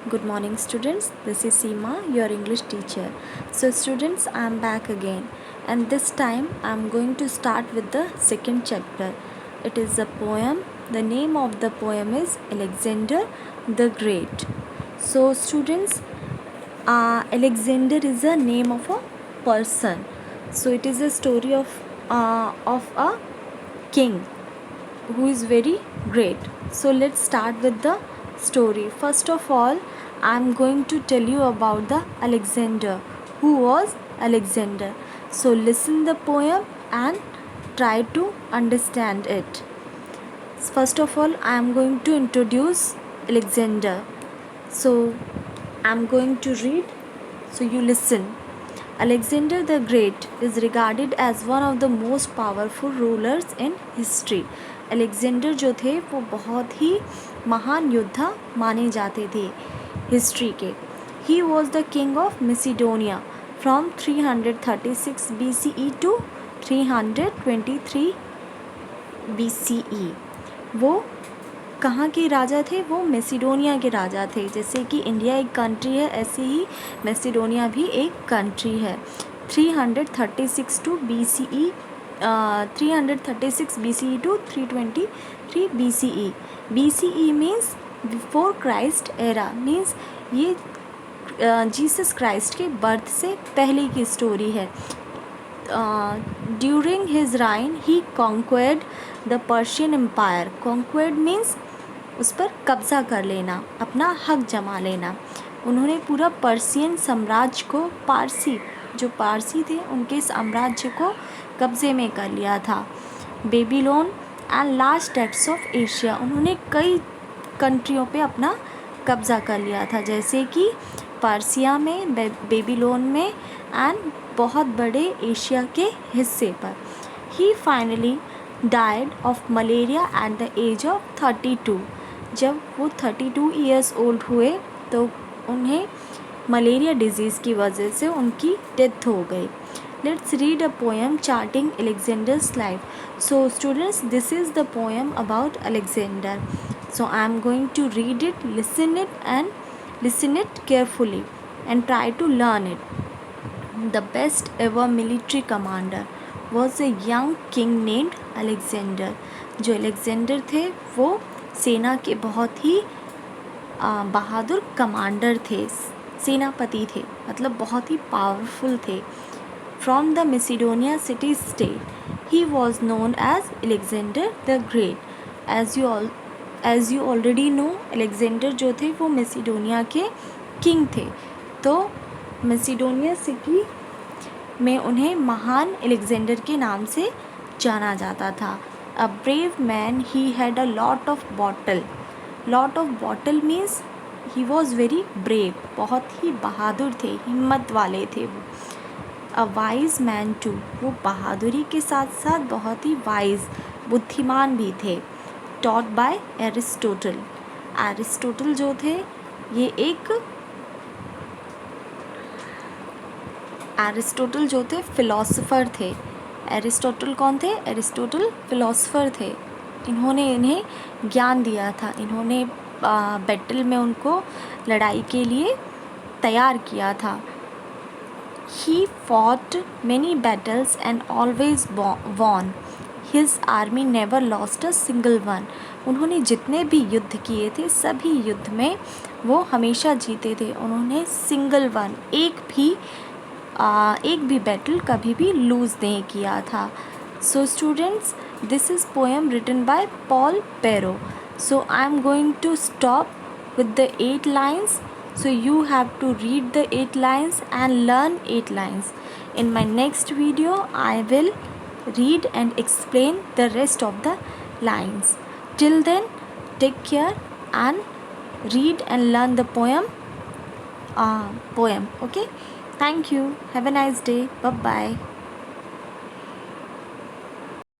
Good morning, students. This is Seema, your English teacher. So, students, I am back again, and this time I am going to start with the second chapter. It is a poem. The name of the poem is Alexander the Great. So, students, Alexander is a name of a person. So, it is a story of a king who is very great. So let's start with the story. First of all, I am going to tell you about the Alexander. Who was Alexander? So listen the poem and try to understand it. First of all, I am going to introduce Alexander. So I am going to read. So you listen. Alexander the Great is regarded as one of the most powerful rulers in history. Alexander जो थे वो बहुत ही महान योद्धा माने जाते थे history के. He was the king of Macedonia from 336 BCE to 323 BCE. वो कहाँ के राजा थे? वो मैसिडोनिया के राजा थे. जैसे कि इंडिया एक कंट्री है, ऐसे ही मैसिडोनिया भी एक कंट्री है. 336 to BCE 336 BCE to 323 BCE. BCE means before Christ era, means ये जीसस क्राइस्ट के बर्थ से पहले की स्टोरी है. During his reign he conquered the Persian empire. Conquered means उस पर कब्ज़ा कर लेना, अपना हक जमा लेना. उन्होंने पूरा पर्शियन साम्राज्य को, जो पारसी थे उनके साम्राज्य को कब्ज़े में कर लिया था. Babylon and last states of Asia. उन्होंने कई कंट्रियों पे अपना कब्ज़ा कर लिया था, जैसे कि पारसिया में, बेबीलोन में एंड बहुत बड़े एशिया के हिस्से पर. He finally died of malaria at the age of 32. जब वो 32 ईयर्स ओल्ड हुए तो उन्हें मलेरिया डिजीज़ की वजह से उनकी डेथ हो गई. Let's read a poem charting Alexander's life. So students, this is the poem about Alexander. So I am going to read it, listen it carefully and try to learn it. The best ever military commander was a young king named Alexander. जो Alexander थे वो सेना के बहुत ही बहादुर commander थे, सेनापति थे, मतलब बहुत ही पावरफुल थे. From the Macedonia city state, he was known as Alexander the Great. As you already know, Alexander जो थे वो मैसिडोनिया के किंग थे. तो मैसिडोनिया सिटी में उन्हें महान अलेक्जेंडर के नाम से जाना जाता था. A brave man, he had a lot of bottle. Lot of bottle means he was very brave. बहुत ही बहादुर थे, हिम्मत वाले थे वो. A wise man too. वो बहादुरी के साथ साथ बहुत ही वाइज, बुद्धिमान भी थे. Taught by Aristotle. एरिस्टोटल जो थे ये एक एरिस्टोटल जो थे फिलोसोफर थे. एरिस्टोटल कौन थे? एरिस्टोटल फिलोसोफर थे. इन्होंने इन्हें ज्ञान दिया था. इन्होंने बैटल में उनको लड़ाई के लिए तैयार किया था. He fought many battles and always won. His army never lost a single one. उन्होंने जितने भी युद्ध किए थे सभी युद्ध में वो हमेशा जीते थे. उन्होंने सिंगल वन, एक भी बैटल कभी भी लूज़ नहीं किया था. So students, this is poem written by Paul Perro. So I am going to stop with the 8 lines. So you have to read the 8 lines and learn 8 lines. In my next video, I will read and explain the rest of the lines. Till then, take care and read and learn the poem. Okay? Thank you. Have a nice day. Bye-bye.